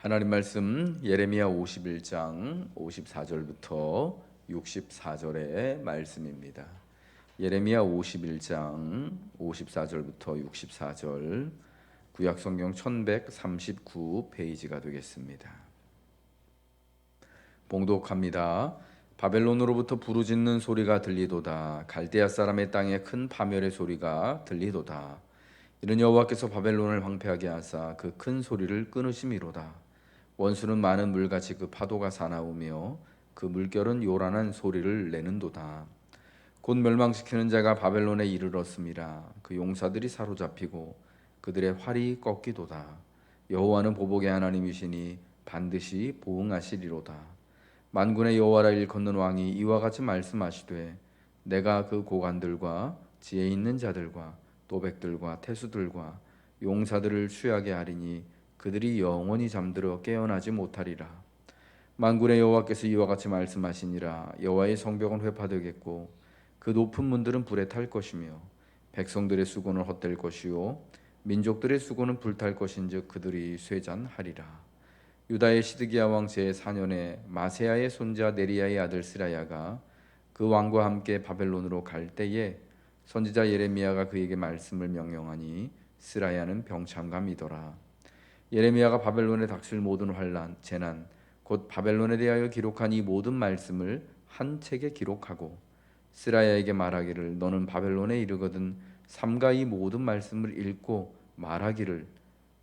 하나님 말씀 예레미야 51장 54절부터 64절의 말씀입니다. 예레미야 51장 54절부터 64절, 구약성경 1139 페이지가 되겠습니다. 봉독합니다. 바벨론으로부터 부르짖는 소리가 들리도다. 갈대아 사람의 땅에 큰 파멸의 소리가 들리도다. 이는 여호와께서 바벨론을 황폐하게 하사 그 큰 소리를 끊으심이로다. 원수는 많은 물같이 그 파도가 사나우며 그 물결은 요란한 소리를 내는도다. 곧 멸망시키는 자가 바벨론에 이르렀음이라. 그 용사들이 사로잡히고 그들의 활이 꺾이도다. 여호와는 보복의 하나님이시니 반드시 보응하시리로다. 만군의 여호와라 일컫는 왕이 이와 같이 말씀하시되, 내가 그 고관들과 지혜 있는 자들과 또백들과 태수들과 용사들을 취하게 하리니 그들이 영원히 잠들어 깨어나지 못하리라. 만군의 여호와께서 이와 같이 말씀하시니라. 여호와의 성벽은 회파되겠고 그 높은 문들은 불에 탈 것이며 백성들의 수고는 헛될 것이요 민족들의 수고는 불탈 것인즉 그들이 쇠잔하리라. 유다의 시드기야 왕 제4년에 마세야의 손자 네리야의 아들 스라야가 그 왕과 함께 바벨론으로 갈 때에 선지자 예레미야가 그에게 말씀을 명령하니 스라야는 병참감이더라. 예레미야가 바벨론에 닥칠 모든 환난, 재난, 곧 바벨론에 대하여 기록한 이 모든 말씀을 한 책에 기록하고 스라야에게 말하기를, 너는 바벨론에 이르거든 삼가 이 모든 말씀을 읽고 말하기를,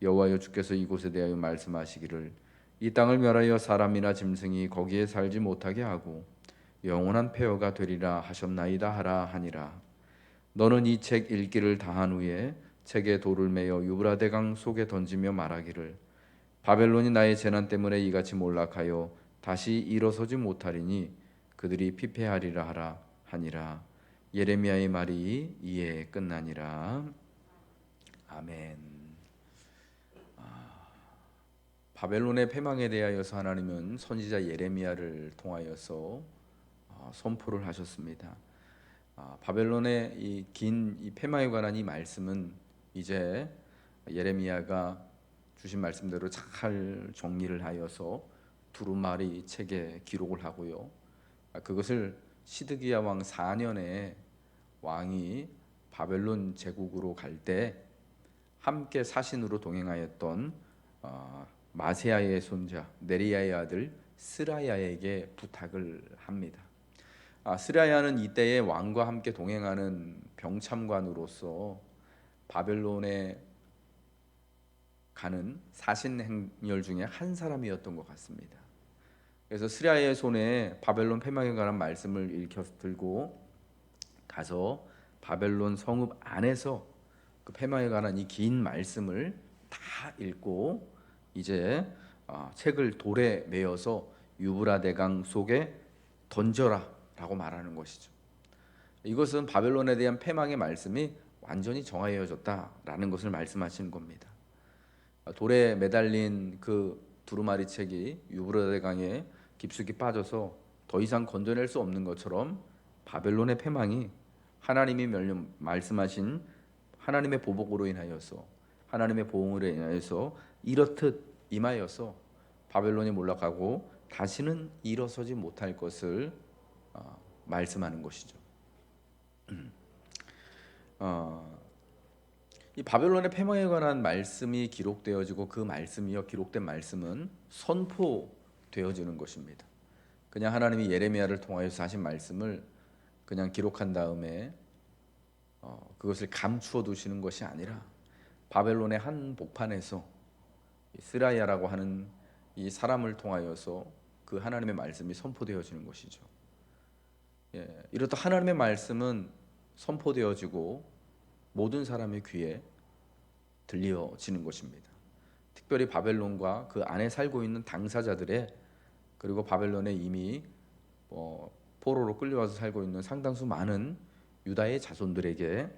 여호와여 주께서 이곳에 대하여 말씀하시기를, 이 땅을 멸하여 사람이나 짐승이 거기에 살지 못하게 하고 영원한 폐허가 되리라 하셨나이다 하라 하니라. 너는 이 책 읽기를 다한 후에 책에 돌을 매어 유브라데강 속에 던지며 말하기를, 바벨론이 나의 재난 때문에 이같이 몰락하여 다시 일어서지 못하리니 그들이 피폐하리라 하라 하니라. 예레미야의 말이 이에 끝나니라. 아멘. 바벨론의 패망에 대하여서 하나님은 선지자 예레미야를 통하여서 선포를 하셨습니다. 바벨론의 이 긴 패망에 관한 이 말씀은 이제 예레미야가 주신 말씀대로 잘 정리를 하여서 두루마리 책에 기록을 하고요. 그것을 시드기야 왕 4년에 왕이 바벨론 제국으로 갈 때 함께 사신으로 동행하였던 마세야의 손자 네리야의 아들 스라야에게 부탁을 합니다. 스라야는 이때의 왕과 함께 동행하는 병참관으로서 바벨론에 가는 사신 행렬 중에 한 사람이었던 것 같습니다. 그래서 스라야의 손에 바벨론 패망에 관한 말씀을 읽혀 들고 가서 바벨론 성읍 안에서 그 패망에 관한 이 긴 말씀을 다 읽고 이제 책을 돌에 메어서 유브라데강 속에 던져라 라고 말하는 것이죠. 이것은 바벨론에 대한 패망의 말씀이 완전히 정하여졌다라는 것을 말씀하시는 겁니다. 돌에 매달린 그 두루마리 책이 유브라데 강에 깊숙이 빠져서 더 이상 건져낼 수 없는 것처럼 바벨론의 패망이 하나님이 말씀하신 하나님의 보복으로 인하여서, 하나님의 보응으로 인하여서 이렇듯 임하여서 바벨론이 몰락하고 다시는 일어서지 못할 것을 말씀하는 것이죠. 이 바벨론의 패망에 관한 말씀이 기록되어지고 그 말씀이요 기록된 말씀은 선포되어지는 것입니다. 그냥 하나님이 예레미야를 통하여서 하신 말씀을 그냥 기록한 다음에 그것을 감추어 두시는 것이 아니라 바벨론의 한 복판에서 스라야라고 하는 이 사람을 통하여서 그 하나님의 말씀이 선포되어지는 것이죠. 이렇다 하나님의 말씀은 선포되어지고 모든 사람의 귀에 들려지는 것입니다. 특별히 바벨론과 그 안에 살고 있는 당사자들의, 그리고 바벨론에 이미 포로로 끌려와서 살고 있는 상당수 많은 유다의 자손들에게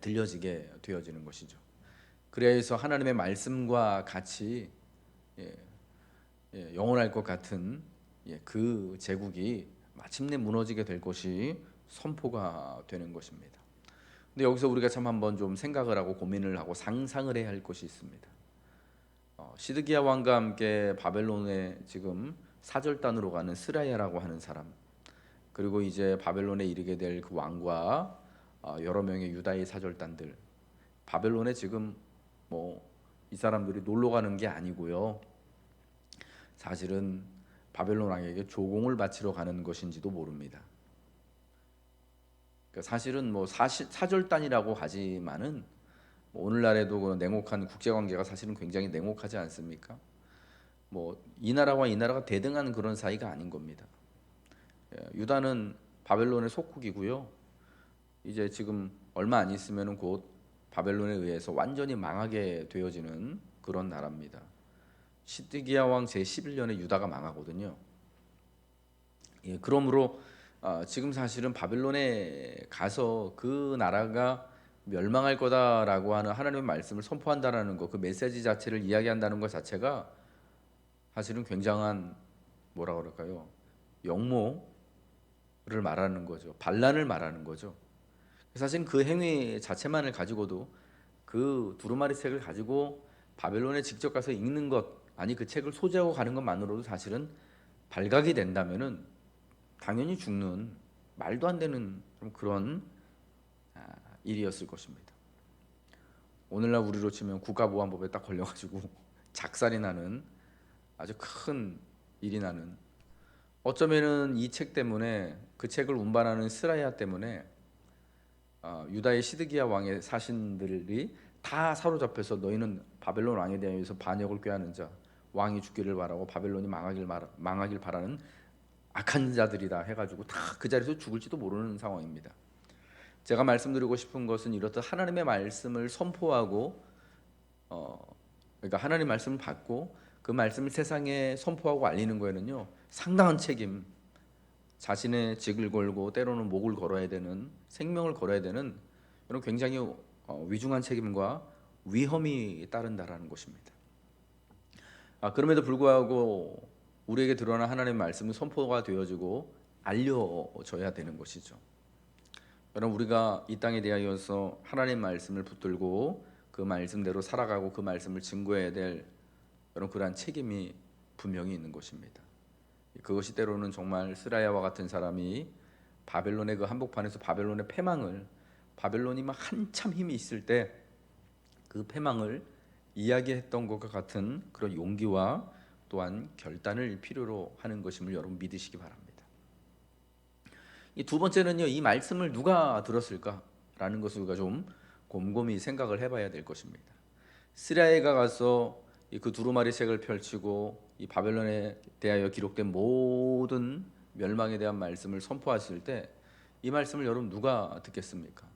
들려지게 되어지는 것이죠. 그래서 하나님의 말씀과 같이 영원할 것 같은 그 제국이 마침내 무너지게 될 것이 선포가 되는 것입니다. 근데 여기서 우리가 참 한번 좀 생각을 하고 고민을 하고 상상을 해야 할 것이 있습니다. 시드기야 왕과 함께 바벨론에 지금 사절단으로 가는 스라야라고 하는 사람, 그리고 이제 바벨론에 이르게 될 그 왕과 여러 명의 유다의 사절단들, 바벨론에 지금 뭐 이 사람들이 놀러 가는 게 아니고요. 사실은 바벨론 왕에게 조공을 바치러 가는 것인지도 모릅니다. 그러니까 사실은 뭐 사절단이라고 하지만은 뭐 오늘날에도 그 냉혹한 국제 관계가 사실은 굉장히 냉혹하지 않습니까? 뭐 이 나라와 이 나라가 대등한 그런 사이가 아닌 겁니다. 유다는 바벨론의 속국이고요. 이제 지금 얼마 안 있으면은 곧 바벨론에 의해서 완전히 망하게 되어지는 그런 나라입니다. 시드기야 왕 제11년에 유다가 망하거든요. 그러므로 지금 사실은 바벨론에 가서 그 나라가 멸망할 거다라고 하는 하나님의 말씀을 선포한다라는 거, 그 메시지 자체를 이야기한다는 것 자체가 사실은 굉장한 뭐라 그럴까요? 역모를 말하는 거죠. 반란을 말하는 거죠. 사실 그 행위 자체만을 가지고도, 그 두루마리 책을 가지고 바벨론에 직접 가서 읽는 것, 아니 그 책을 소지하고 가는 것만으로도 사실은 발각이 된다면은 당연히 죽는, 말도 안 되는 그런 일이었을 것입니다. 오늘날 우리로 치면 국가보안법에 딱 걸려가지고 작살이 나는, 아주 큰 일이 나는, 어쩌면은 이 책 때문에, 그 책을 운반하는 스라야 때문에 유다의 시드기야 왕의 사신들이 다 사로잡혀서 너희는 바벨론 왕에 대해서 반역을 꾀하는 자, 왕이 죽기를 바라고 바벨론이 망하길 바라는 악한 자들이다 해가지고 다 그 자리에서 죽을지도 모르는 상황입니다. 제가 말씀드리고 싶은 것은 이렇듯 하나님의 말씀을 선포하고 그러니까 하나님 말씀을 받고 그 말씀을 세상에 선포하고 알리는 거에는요 상당한 책임, 자신의 직을 걸고 때로는 목을 걸어야 되는, 생명을 걸어야 되는 이런 굉장히 위중한 책임과 위험이 따른다라는 것입니다. 그럼에도 불구하고 우리에게 드러난 하나님의 말씀은 선포가 되어지고 알려져야 되는 것이죠. 여러분, 우리가 이 땅에 대하여서 하나님의 말씀을 붙들고 그 말씀대로 살아가고 그 말씀을 증거해야 될 여러분 그러한 책임이 분명히 있는 것입니다. 그것이 때로는 정말 스라야와 같은 사람이 바벨론의 그 한복판에서 바벨론의 패망을, 바벨론이 막 한참 힘이 있을 때 그 패망을 이야기했던 것과 같은 그런 용기와 또한 결단을 필요로 하는 것임을 여러분 믿으시기 바랍니다. 이 두 번째는요, 이 말씀을 누가 들었을까라는 것을 우리가 좀 곰곰이 생각을 해봐야 될 것입니다. 스라야가 가서 그 두루마리 책을 펼치고 이 바벨론에 대하여 기록된 모든 멸망에 대한 말씀을 선포했을 때 이 말씀을 여러분 누가 듣겠습니까?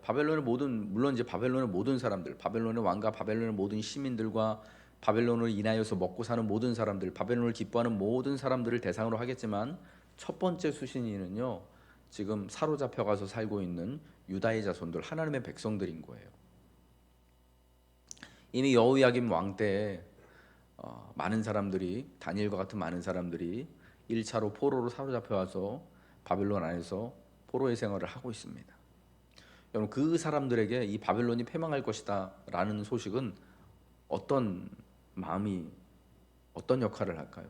바벨론의 모든, 물론 이제 바벨론의 모든 사람들, 바벨론의 왕과 바벨론의 모든 시민들과 바벨론을 인하여서 먹고 사는 모든 사람들, 바벨론을 기뻐하는 모든 사람들을 대상으로 하겠지만 첫 번째 수신인은요 지금 사로잡혀 가서 살고 있는 유다의 자손들, 하나님의 백성들인 거예요. 이미 여호야김 왕 때 많은 사람들이, 다니엘과 같은 많은 사람들이 1차로 포로로 사로잡혀 와서 바벨론 안에서 포로의 생활을 하고 있습니다. 여러분, 그 사람들에게 이 바벨론이 패망할 것이다 라는 소식은 어떤 마음이, 어떤 역할을 할까요?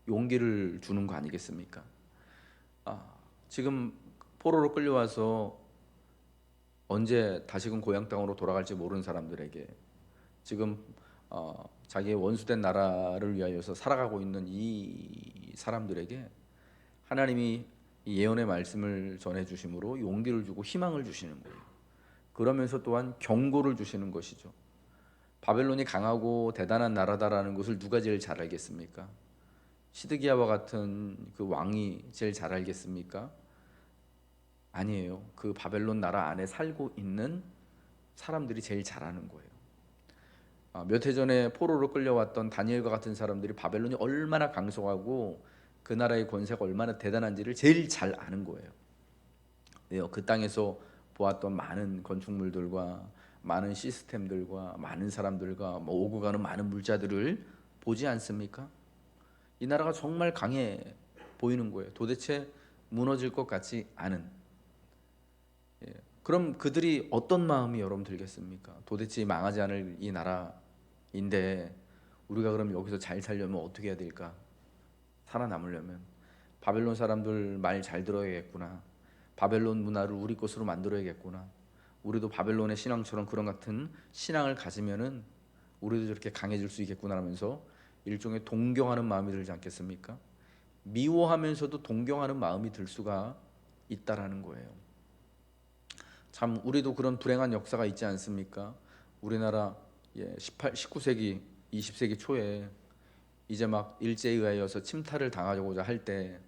용기를 주는 거 아니겠습니까? 지금 포로로 끌려와서 언제 다시금 고향 땅으로 돌아갈지 모르는 사람들에게, 지금 자기의 원수된 나라를 위하여서 살아가고 있는 이 사람들에게 하나님이 이 예언의 말씀을 전해주심으로 용기를 주고 희망을 주시는 거예요. 그러면서 또한 경고를 주시는 것이죠. 바벨론이 강하고 대단한 나라다라는 것을 누가 제일 잘 알겠습니까? 시드기야와 같은 그 왕이 제일 잘 알겠습니까? 아니에요. 그 바벨론 나라 안에 살고 있는 사람들이 제일 잘 아는 거예요. 몇 해 전에 포로로 끌려왔던 다니엘과 같은 사람들이 바벨론이 얼마나 강성하고 그 나라의 권세가 얼마나 대단한지를 제일 잘 아는 거예요. 왜요? 그 땅에서 보았던 많은 건축물들과 많은 시스템들과 많은 사람들과 오고 가는 많은 물자들을 보지 않습니까? 이 나라가 정말 강해 보이는 거예요. 도대체 무너질 것 같지 않은. 그럼 그들이 어떤 마음이 여러분 들겠습니까? 도대체 망하지 않을 이 나라인데 우리가 그럼 여기서 잘 살려면 어떻게 해야 될까? 살아남으려면 바벨론 사람들 말 잘 들어야겠구나. 바벨론 문화를 우리 것으로 만들어야겠구나. 우리도 바벨론의 신앙처럼 그런 같은 신앙을 가지면은 우리도 저렇게 강해질 수 있겠구나 하면서 일종의 동경하는 마음이 들지 않겠습니까? 미워하면서도 동경하는 마음이 들 수가 있다라는 거예요. 참 우리도 그런 불행한 역사가 있지 않습니까? 우리나라 19세기, 20세기 초에 이제 막 일제에 의하여서 침탈을 당하고자 할 때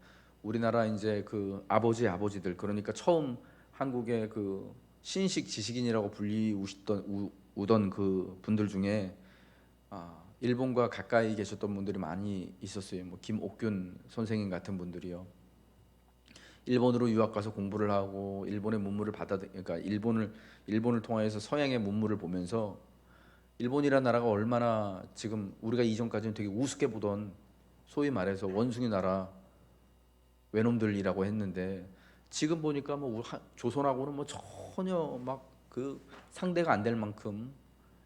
우리나라 이제 그 아버지들, 그러니까 처음 한국의 그 신식 지식인이라고 우던 그 분들 중에 일본과 가까이 계셨던 분들이 많이 있었어요. 뭐 김옥균 선생님 같은 분들이요. 일본으로 유학 가서 공부를 하고 일본의 문물을 그러니까 일본을 통하여서 서양의 문물을 보면서 일본이라는 나라가 얼마나 지금 우리가 이전까지는 되게 우습게 보던 소위 말해서 원숭이 나라 외놈들이라고 했는데 지금 보니까 뭐 조선하고는 뭐 전혀 막 그 상대가 안 될 만큼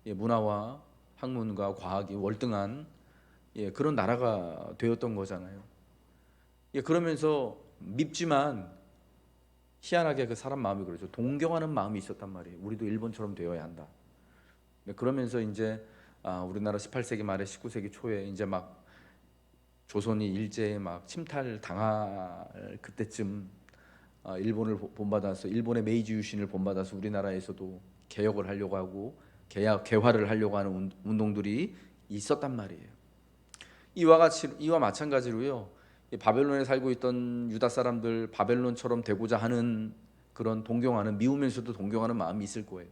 문화와 학문과 과학이 월등한 그런 나라가 되었던 거잖아요. 그러면서 밉지만 희한하게 그 사람 마음이 그러죠. 동경하는 마음이 있었단 말이에요. 우리도 일본처럼 되어야 한다. 그러면서 이제 우리나라 18세기 말에 19세기 초에 이제 막 조선이 일제에 막 침탈 당할 그때쯤 일본을 본받아서 일본의 메이지 유신을 본받아서 우리나라에서도 개혁을 하려고 하고 개화를 하려고 하는 운동들이 있었단 말이에요. 이와 마찬가지로요. 바벨론에 살고 있던 유다 사람들 바벨론처럼 되고자 하는 그런 동경하는 미우면서도 동경하는 마음이 있을 거예요.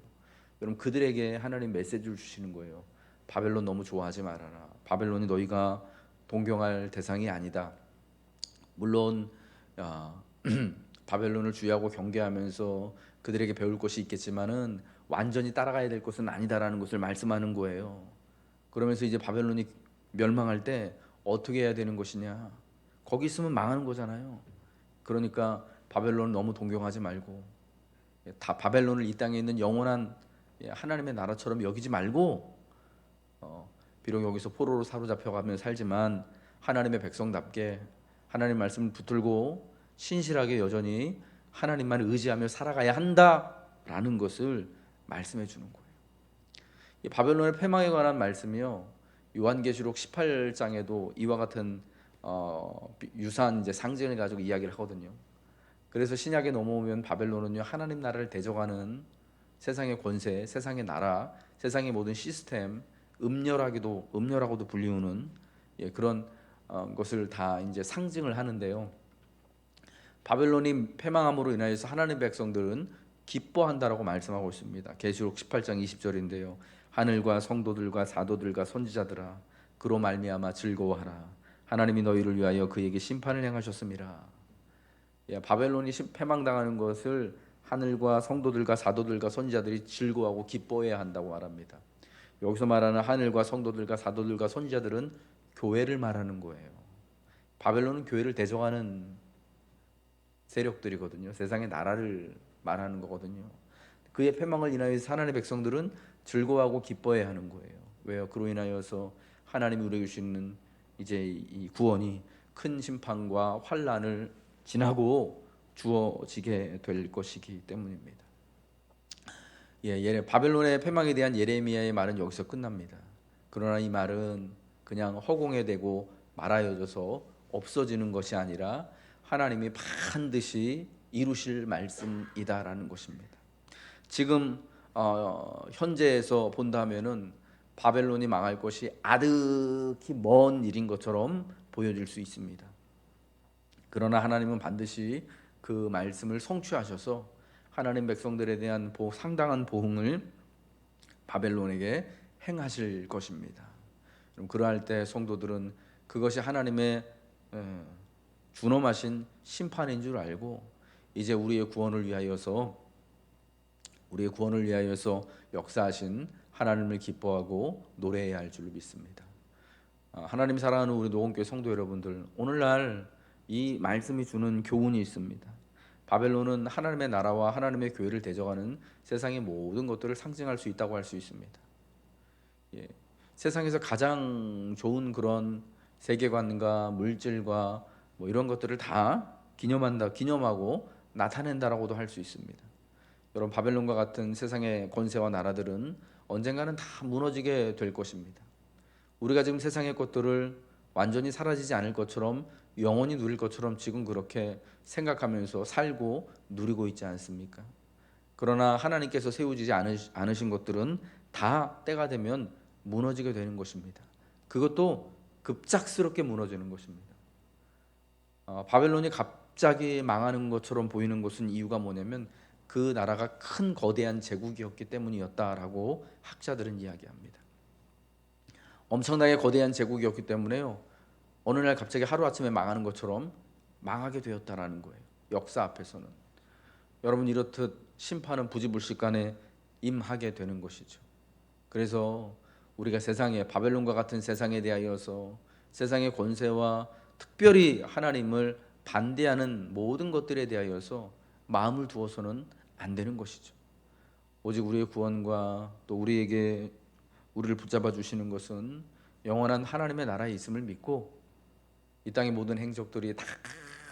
여러분 그들에게 하나님 메시지를 주시는 거예요. 바벨론 너무 좋아하지 말아라. 바벨론이 너희가 동경할 대상이 아니다. 물론 바벨론을 주의하고 경계하면서 그들에게 배울 것이 있겠지만은 완전히 따라가야 될 것은 아니다라는 것을 말씀하는 거예요. 그러면서 이제 바벨론이 멸망할 때 어떻게 해야 되는 것이냐? 거기 있으면 망하는 거잖아요. 그러니까 바벨론을 너무 동경하지 말고 다 바벨론을 이 땅에 있는 영원한 하나님의 나라처럼 여기지 말고 비록 여기서 포로로 사로잡혀가며 살지만 하나님의 백성답게 하나님 말씀을 붙들고 신실하게 여전히 하나님만 의지하며 살아가야 한다라는 것을 말씀해 주는 거예요. 이 바벨론의 패망에 관한 말씀이요. 요한계시록 18장에도 이와 같은 유사한 이제 상징을 가지고 이야기를 하거든요. 그래서 신약에 넘어오면 바벨론은요 하나님 나라를 대적하는 세상의 권세, 세상의 나라, 세상의 모든 시스템, 음녀라고도 불리우는 그런 것을 다 이제 상징을 하는데요. 바벨론이 패망함으로 인하여서 하나님의 백성들은 기뻐한다라고 말씀하고 있습니다. 계시록 18장 20절인데요. 하늘과 성도들과 사도들과 선지자들아 그로 말미암아 즐거워하라. 하나님이 너희를 위하여 그에게 심판을 행하셨음이라. 바벨론이 패망당하는 것을 하늘과 성도들과 사도들과 선지자들이 즐거워하고 기뻐해야 한다고 말합니다. 여기서 말하는 하늘과 성도들과 사도들과 선지자들은 교회를 말하는 거예요. 바벨론은 교회를 대적하는 세력들이거든요. 세상의 나라를 말하는 거거든요. 그의 패망을 인하여서 하나님의 백성들은 즐거워하고 기뻐해야 하는 거예요. 왜요? 그로 인하여서 하나님이 우리에게 주시는 이제 이 구원이 큰 심판과 환난을 지나고 주어지게 될 것이기 때문입니다. 바벨론의 패망에 대한 예레미야의 말은 여기서 끝납니다. 그러나 이 말은 그냥 허공에 대고 말하여져서 없어지는 것이 아니라 하나님이 반드시 이루실 말씀이다라는 것입니다. 지금 현재에서 본다면은 바벨론이 망할 것이 아득히 먼 일인 것처럼 보여질 수 있습니다. 그러나 하나님은 반드시 그 말씀을 성취하셔서 하나님 백성들에 대한 상당한 보응을 바벨론에게 행하실 것입니다. 그러할 때 성도들은 그것이 하나님의 준엄하신 심판인 줄 알고 이제 우리의 구원을 위하여서 역사하신 하나님을 기뻐하고 노래해야 할 줄로 믿습니다. 하나님 사랑하는 우리 노원교회 성도 여러분들, 오늘날 이 말씀이 주는 교훈이 있습니다. 바벨론은 하나님의 나라와 하나님의 교회를 대적하는 세상의 모든 것들을 상징할 수 있다고 할 수 있습니다. 세상에서 가장 좋은 그런 세계관과 물질과 뭐 이런 것들을 다 기념하고 나타낸다라고도 할 수 있습니다. 여러분, 바벨론과 같은 세상의 권세와 나라들은 언젠가는 다 무너지게 될 것입니다. 우리가 지금 세상의 것들을 완전히 사라지지 않을 것처럼 영원히 누릴 것처럼 지금 그렇게 생각하면서 살고 누리고 있지 않습니까? 그러나 하나님께서 세우지 않으신 것들은 다 때가 되면 무너지게 되는 것입니다. 그것도 급작스럽게 무너지는 것입니다. 바벨론이 갑자기 망하는 것처럼 보이는 것은 이유가 뭐냐면 그 나라가 큰 거대한 제국이었기 때문이었다라고 학자들은 이야기합니다. 엄청나게 거대한 제국이었기 때문에요, 어느 날 갑자기 하루아침에 망하는 것처럼 망하게 되었다라는 거예요. 역사 앞에서는. 여러분, 이렇듯 심판은 부지불식간에 임하게 되는 것이죠. 그래서 우리가 세상에, 바벨론과 같은 세상에 대하여서 세상의 권세와 특별히 하나님을 반대하는 모든 것들에 대하여서 마음을 두어서는 안 되는 것이죠. 오직 우리의 구원과 또 우리를 붙잡아 주시는 것은 영원한 하나님의 나라에 있음을 믿고 이 땅의 모든 행적들이 다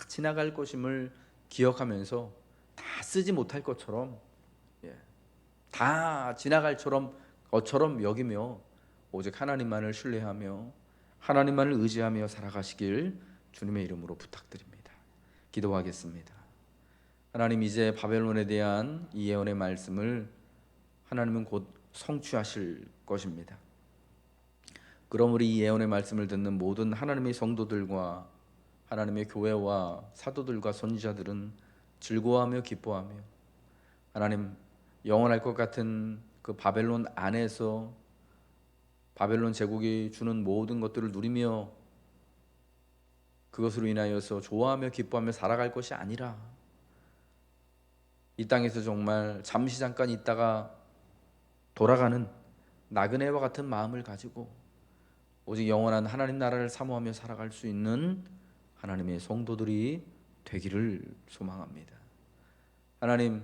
지나갈 것임을 기억하면서 다 쓰지 못할 것처럼, 다 지나갈 것처럼 여기며 오직 하나님만을 신뢰하며 하나님만을 의지하며 살아가시길 주님의 이름으로 부탁드립니다. 기도하겠습니다. 하나님, 이제 바벨론에 대한 이 예언의 말씀을 하나님은 곧 성취하실 것입니다. 그럼 우리 이 예언의 말씀을 듣는 모든 하나님의 성도들과 하나님의 교회와 사도들과 선지자들은 즐거워하며 기뻐하며 하나님, 영원할 것 같은 그 바벨론 안에서 바벨론 제국이 주는 모든 것들을 누리며 그것으로 인하여서 좋아하며 기뻐하며 살아갈 것이 아니라 이 땅에서 정말 잠시 잠깐 있다가 돌아가는 나그네와 같은 마음을 가지고 오직 영원한 하나님 나라를 사모하며 살아갈 수 있는 하나님의 성도들이 되기를 소망합니다. 하나님,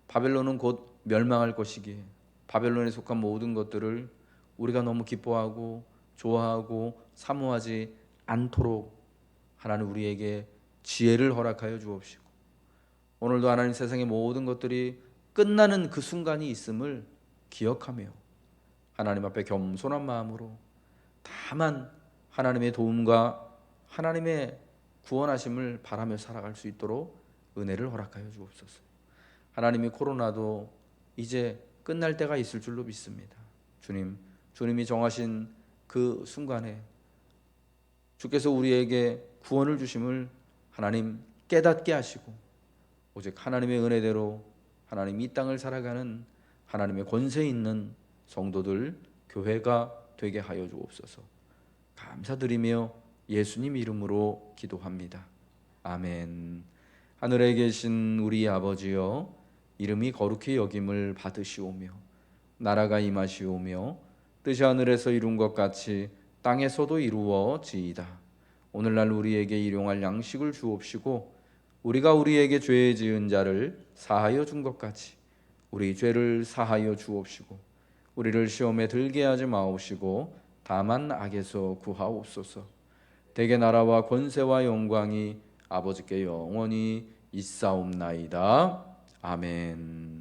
바벨론은 곧 멸망할 것이기에 바벨론에 속한 모든 것들을 우리가 너무 기뻐하고 좋아하고 사모하지 않도록 하나님 우리에게 지혜를 허락하여 주옵시고, 오늘도 하나님 세상의 모든 것들이 끝나는 그 순간이 있음을 기억하며 하나님 앞에 겸손한 마음으로 다만 하나님의 도움과 하나님의 구원하심을 바라며 살아갈 수 있도록 은혜를 허락하여 주옵소서. 하나님이 코로나도 이제 끝날 때가 있을 줄로 믿습니다. 주님이 정하신 그 순간에 주께서 우리에게 구원을 주심을 하나님 깨닫게 하시고 오직 하나님의 은혜대로 하나님 이 땅을 살아가는 하나님의 권세 있는 성도들, 교회가 되게 하여 주옵소서. 감사드리며 예수님 이름으로 기도합니다. 아멘. 하늘에 계신 우리 아버지여, 이름이 거룩히 여김을 받으시오며 나라가 임하시오며 뜻이 하늘에서 이룬 것 같이 땅에서도 이루어지이다. 오늘날 우리에게 일용할 양식을 주옵시고 우리가 우리에게 죄 지은 자를 사하여 준 것 같이 우리 죄를 사하여 주옵시고 우리를 시험에 들게 하지 마옵시고 다만 악에서 구하옵소서. 대개 나라와 권세와 영광이 아버지께 영원히 있사옵나이다. 아멘.